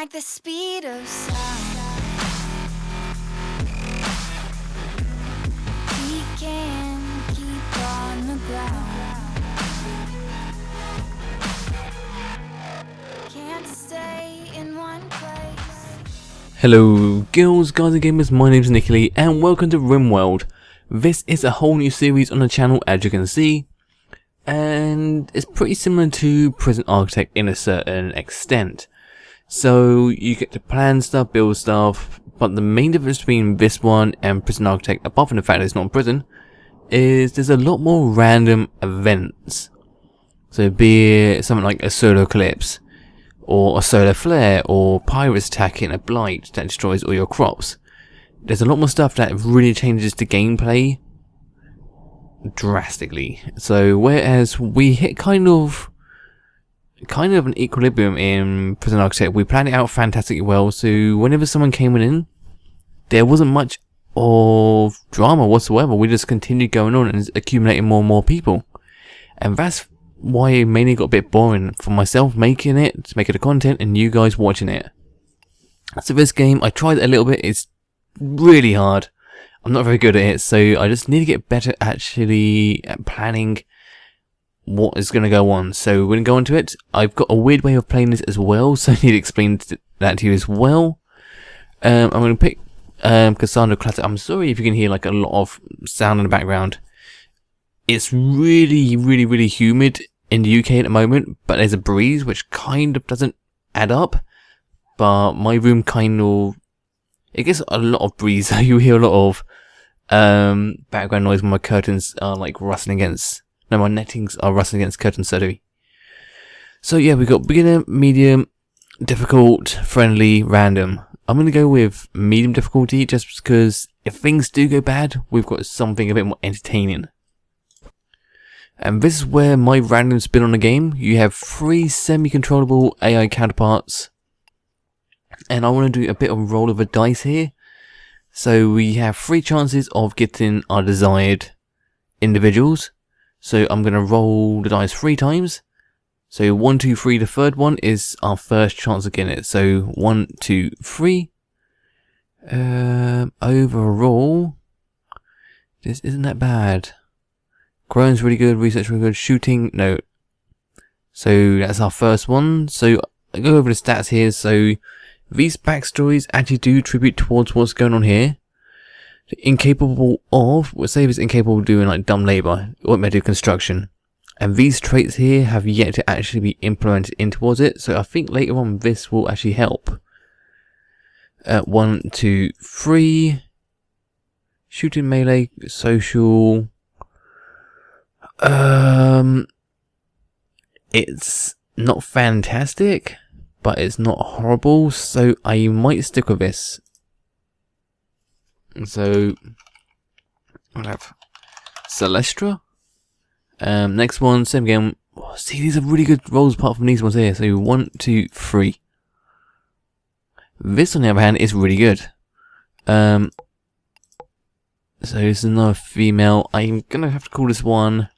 like the speed of sound. We can keep on the ground. Can't stay in one place. Hello girls, guys and gamers, my name is Nicky and welcome to Rimworld. This is a whole new series on the channel, as you can see, and it's pretty similar to Prison Architect in a certain extent. So you get to plan stuff, build stuff, but the main difference between this one and Prison Architect, apart from the fact that it's not a prison, is there's a lot more random events. So be it something like a solar eclipse, or a solar flare, or pirates attacking a blight that destroys all your crops. There's a lot more stuff that really changes the gameplay drastically. So whereas we hit kind of an equilibrium in Prison Architect, we planned it out fantastically well, so whenever someone came in, there wasn't much of drama whatsoever. We just continued going on and accumulating more and more people. And that's why it mainly got a bit boring for myself making it, to make it a content, and you guys watching it. So this game, I tried it a little bit, it's really hard. I'm not very good at it, so I just need to get better actually at planning what is going to go on. So we're going to go into it. I've got a weird way of playing this as well, so I need to explain that to you as well. I'm going to pick Cassandra Classic. I'm sorry if you can hear like a lot of sound in the background. It's really humid in the UK at the moment, but there's a breeze which kind of doesn't add up. But my room kind of, it gets a lot of breeze, so you hear a lot of background noise when my curtains are like rustling against, no, my nettings are rustling against curtain surgery. So yeah, we've got beginner, medium, difficult, friendly, random. I'm going to go with medium difficulty just because if things do go bad, we've got something a bit more entertaining. And this is where my random spin on the game. You have 3 semi-controllable AI counterparts. And I want to do a bit of a roll of a dice here. So we have 3 chances of getting our desired individuals. So I'm going to roll the dice 3 times. So 1, 2, 3, the third one is our first chance of getting it. So 1, 2, 3. Overall, this isn't that bad. Growing's really good, research really good, shooting, no. So that's our first one. So I go over the stats here. So these backstories actually do tribute towards what's going on here. Incapable of, we'll say it's incapable of doing like dumb labour, or it may do construction. And these traits here have yet to actually be implemented in towards it, so I think later on this will actually help. 1, 2, 3. Shooting, melee, social. It's not fantastic, but it's not horrible, so I might stick with this. So I'll have Celestra. Next one, same again. Oh, see, these are really good rolls apart from these ones here. So 1, 2, 3. This on the other hand is really good. So this is another female. I'm gonna have to call this one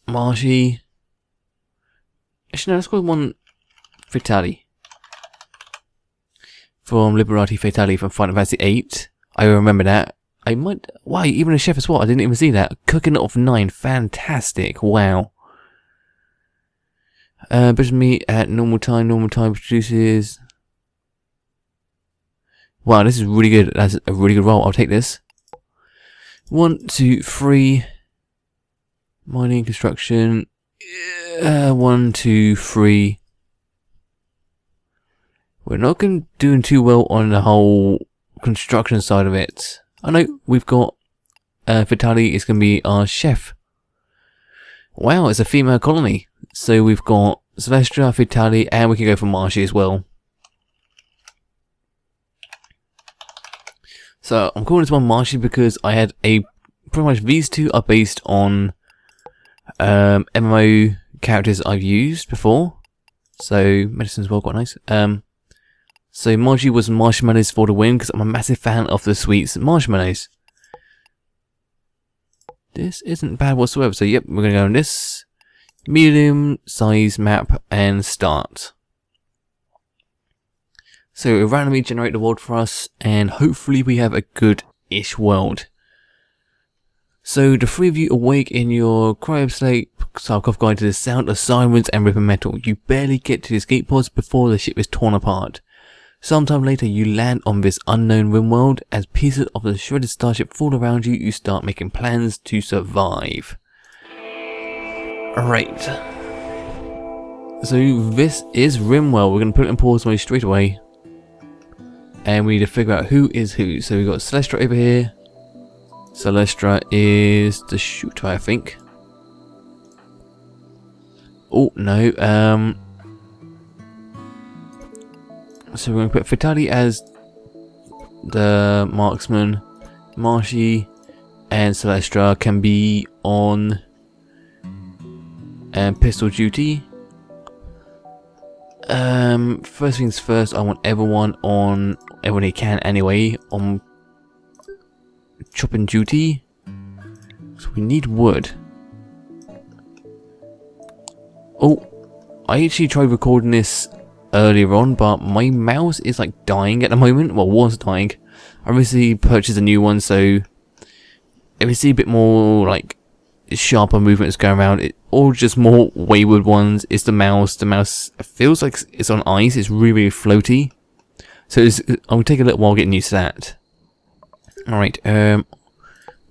Marshy. Actually no, let's call one Fatali. From Liberati Fatali from Final Fantasy 8. I remember that. I might, why, even a chef as well, I didn't even see that. Cooking of 9, fantastic, wow. Butcher meat at normal time produces. Wow, this is really good, that's a really good roll, I'll take this. 1, 2, 3. Mining, construction. 1, 2, 3. We're not doing too well on the whole construction side of it. I know we've got Vitali is going to be our chef. Wow, it's a female colony. So we've got Celestra, Vitali, and we can go for Marshy as well. So I'm calling this one Marshy because I had pretty much these two are based on MMO characters I've used before. So medicine's well, quite nice. So Margie was marshmallows for the win because I'm a massive fan of the sweets marshmallows. This isn't bad whatsoever. So yep, we're going to go on this medium size map and start. So it'll randomly generate the world for us, and hopefully we have a good-ish world. So the three of you awake in your cryo-sleep sarcophagus to the sound of sirens and ripping metal. You barely get to the escape pods before the ship is torn apart. Sometime later you land on this unknown Rimworld. As pieces of the shredded starship fall around you, you start making plans to survive. Alright. So this is Rimworld. We're going to put it in pause mode straight away. And we need to figure out who is who. So we've got Celestra over here. Celestra is the shooter, I think. Oh, no. So we're going to put Fatali as the marksman. Marshy and Celestra can be on pistol duty. First things first, I want everyone who can anyway, on chopping duty. So we need wood. Oh, I actually tried recording this earlier on, but my mouse is like dying at the moment. Well, was dying. I recently purchased a new one, so if you see a bit more like sharper movements going around, or just more wayward ones, it's the mouse. The mouse feels like it's on ice. It's really, really floaty. So I'll take a little while getting used to that. Alright,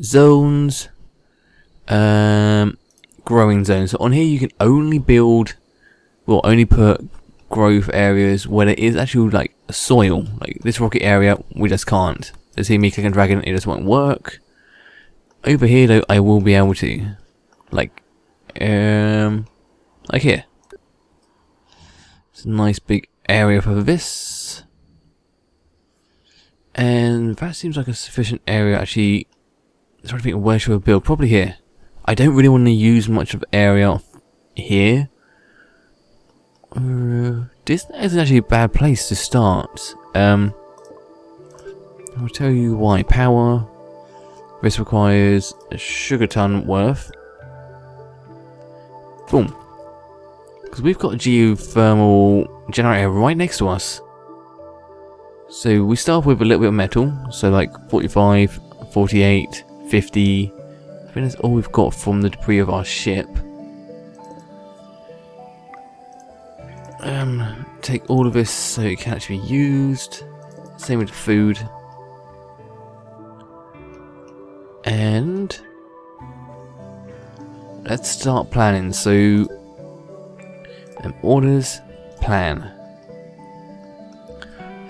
zones, growing zones. So on here you can only build, well, only put growth areas where there is actually like soil. Like this rocky area, we just can't. Let's see me click and drag it, it just won't work. Over here though, I will be able to. Like here. It's a nice big area for this. And that seems like a sufficient area actually. I'm trying to think of where should I build? Probably here. I don't really want to use much of area here. This isn't actually a bad place to start. I'll tell you why. Power. This requires a sugar ton worth. Boom. Because we've got a geothermal generator right next to us. So we start with a little bit of metal. So like 45, 48, 50. I think that's all we've got from the debris of our ship. Take all of this so it can actually be used. Same with the food. And let's start planning. So orders, plan.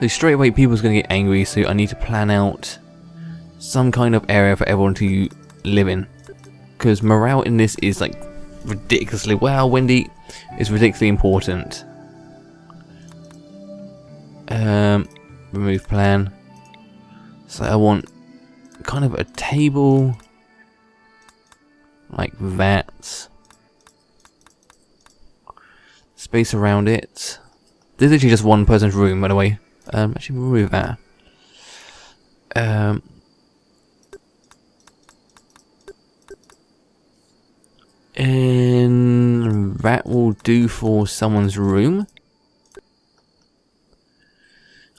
So straight away people's going to get angry, so I need to plan out some kind of area for everyone to live in. Because morale in this is like ridiculously, wow, Wendy, is ridiculously important. Remove plan. So I want kind of a table like that. Space around it. This is actually just one person's room, by the way. Actually remove that. And that will do for someone's room.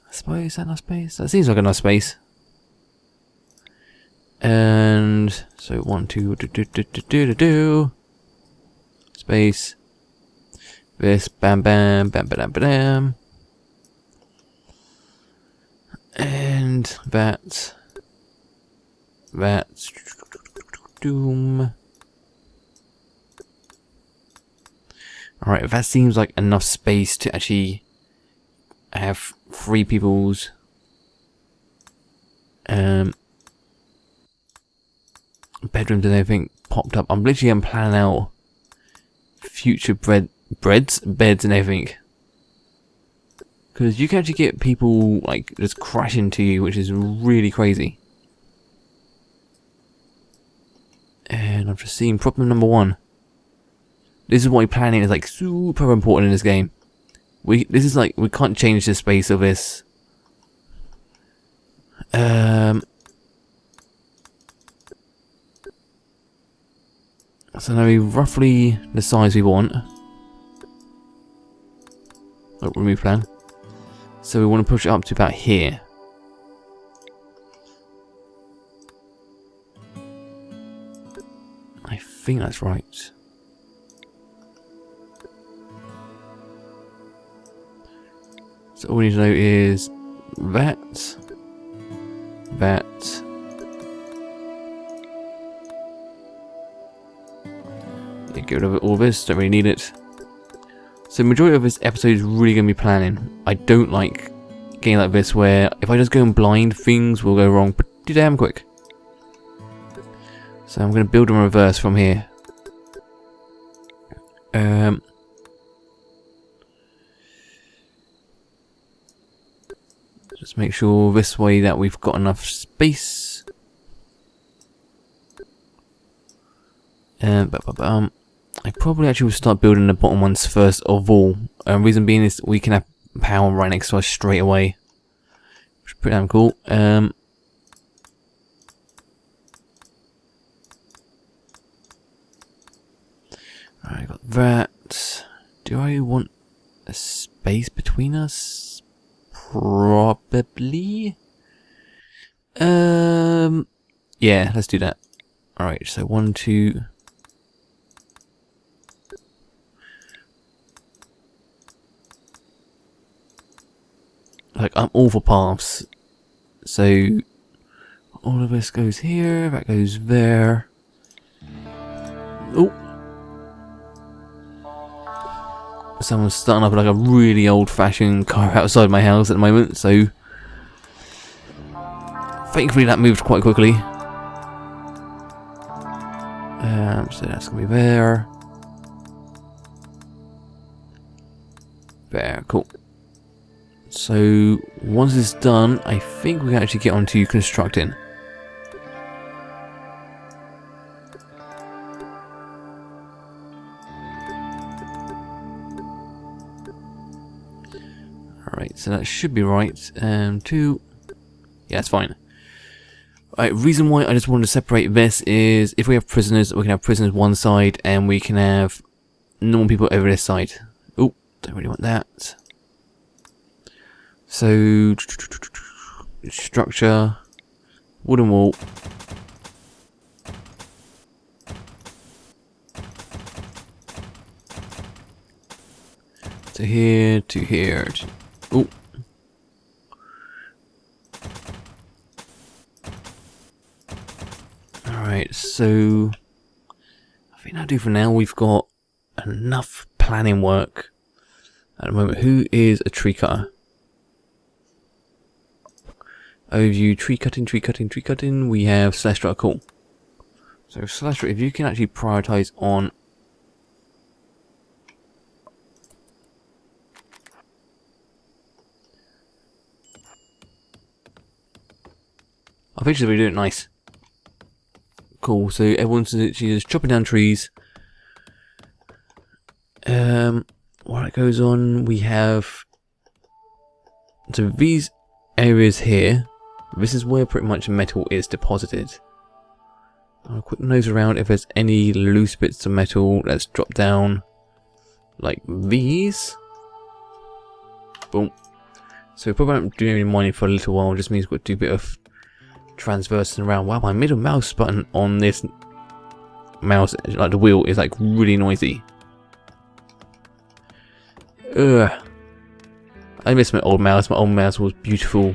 I suppose, is that enough space? That seems like enough space. And so 1, 2, space. This, bam, bam, bam, bam, bam. And that. Doom. Alright, that seems like enough space to actually have 3 people's bedrooms and everything popped up. I'm literally planning out future beds and everything. Because you can actually get people like just crash into you, which is really crazy. And I've just seen problem number 1. This is why planning is like super important in this game. This is like, we can't change the space of this. So now we roughly the size we want. Oh, remove plan. So we want to push it up to about here. I think that's right. So all we need to know is that. Yeah, get rid of all this, don't really need it. So the majority of this episode is really going to be planning. I don't like getting like this where if I just go in blind, things will go wrong pretty damn quick. So I'm going to build in reverse from here. Just make sure this way that we've got enough space. I probably actually will start building the bottom ones first of all. Reason being is we can have power right next to us straight away. Which is pretty damn cool. Alright, got that. Do I want a space between us? Probably. Yeah, let's do that. Alright, so 1, 2. Like, I'm all for paths. So, all of this goes here, that goes there. Oh! Someone's starting up like a really old-fashioned car outside my house at the moment, so thankfully that moved quite quickly. So that's gonna be there. There, cool. So once it's done, I think we can actually get onto constructing. Alright, so that should be right. 2. Yeah, that's fine. Alright, reason why I just wanted to separate this is if we have prisoners, we can have prisoners one side and we can have normal people over this side. Oh, don't really want that. So, structure, wooden wall. To here, to here. Oh. Alright, so I think that'll do for now. We've got enough planning work at the moment. Who is a tree cutter? Overview, tree cutting, tree cutting, tree cutting. We have Celestra, cool. So Celestra, if you can actually prioritize on I think she's really doing it nice. Cool, so everyone's just chopping down trees. While it goes on, we have so these areas here. This is where pretty much metal is deposited. I'll quick nose around if there's any loose bits of metal. Let's drop down like these. Boom. So we probably won't do any mining for a little while. Just means we've got to do a bit of transversing around. Wow, my middle mouse button on this mouse, like the wheel, is like really noisy. Ugh. I miss my old mouse. My old mouse was beautiful.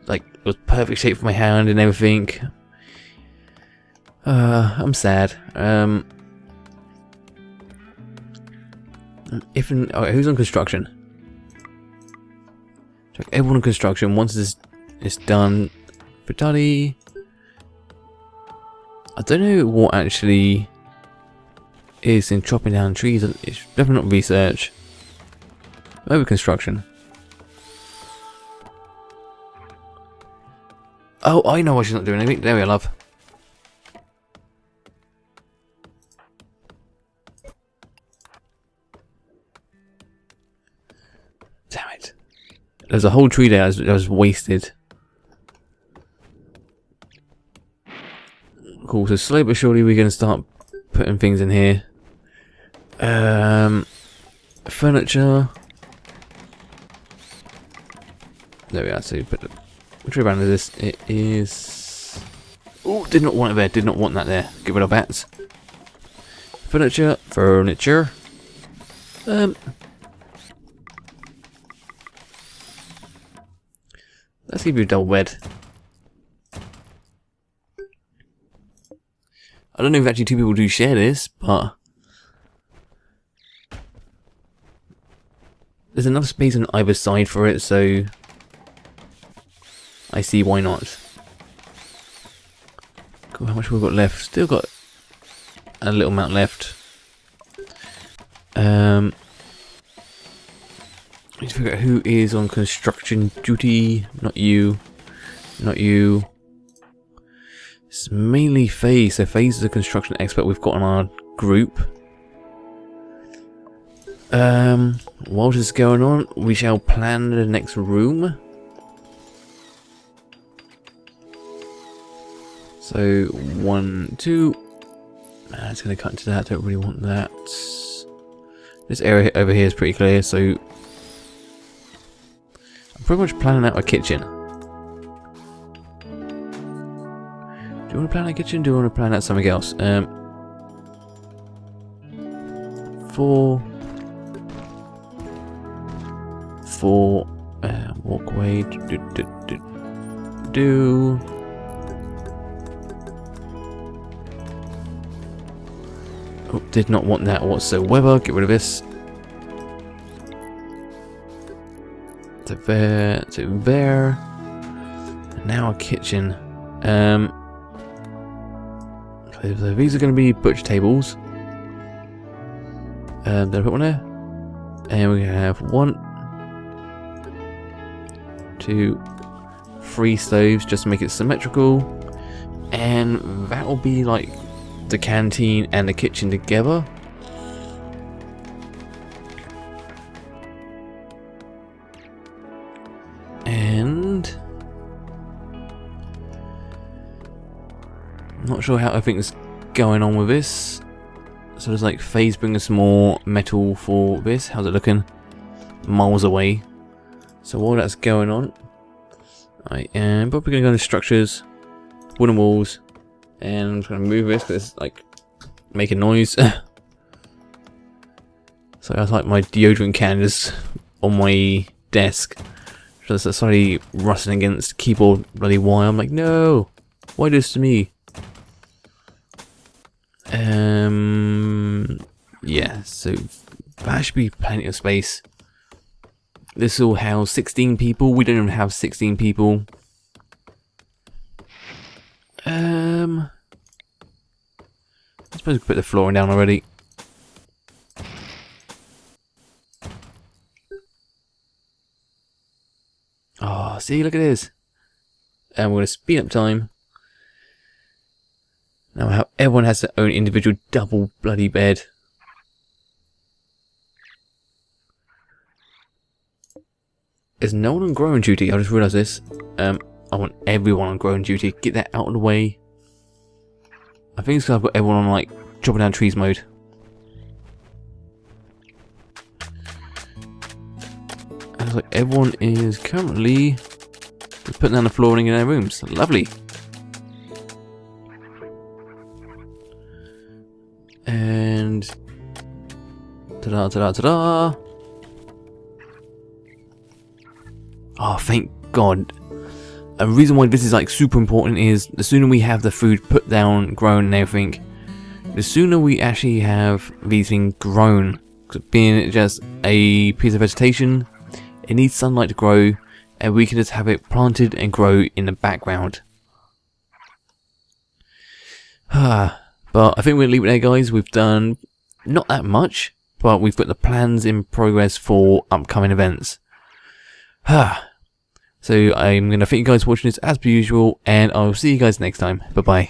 Like, it was perfect shape for my hand and everything. I'm sad. Who's on construction? Check everyone on construction. Once this is done, Vitali. I don't know what actually is in chopping down trees. It's definitely not research. Maybe construction. Oh, I know why she's not doing anything. There we are, love. Damn it. There's a whole tree there that was wasted. Cool, so slowly but surely we're going to start putting things in here. Furniture. There we are. So put the tree around this. It is. Oh, did not want it there. Did not want that there. Get rid of that. Furniture. Furniture. Let's give you a double bed. I don't know if actually two people do share this, but there's enough space on either side for it, so I see why not. Cool, how much we've got left? Still got a little amount left. Need to figure out who is on construction duty. Not you. Not you. It's mainly FaZe. So FaZe is a construction expert we've got on our group. While this is going on, we shall plan the next room. So 1, 2. It's going to cut into that. Don't really want that. This area over here is pretty clear. So I'm pretty much planning out a kitchen. Do you want to plan a kitchen? Do you want to plan out something else? 4 walkway. Oh, did not want that whatsoever. Get rid of this. To there, to there. And now a kitchen. So these are going to be butcher tables. Did I put one there? And we have 1, 2, 3 stoves just to make it symmetrical. And that will be like the canteen and the kitchen together. And I'm not sure how everything's going on with this. So there's like FaZe bringing some more metal for this. How's it looking? Miles away. So while that's going on, I am probably going to go into structures, wooden walls, and I'm just going to move this because it's like making noise. So that's like my deodorant can is on my desk. So it's slightly rustling against keyboard bloody wire. I'm like, no, why do this to me? Yeah, so that should be plenty of space. This will house 16 people. We don't even have 16 people. I suppose we could put the flooring down already. Oh, see, look at this. And we're going to speed up time. Now how everyone has their own individual double bloody bed. There's no one on growing duty. I just realised this. I want everyone on growing duty. Get that out of the way. I think it's because I've got everyone on like chopping down trees mode. And it's like everyone is currently just putting down the flooring in their rooms. Lovely. And ta-da, ta-da, ta-da. Oh, thank God. A reason why this is like super important is the sooner we have the food put down, grown and everything, the sooner we actually have these things grown. Being just a piece of vegetation, it needs sunlight to grow, and we can just have it planted and grow in the background. But I think we'll leave it there, guys. We've done not that much, but we've got the plans in progress for upcoming events. So I'm going to thank you guys for watching this as per usual, and I'll see you guys next time. Bye bye.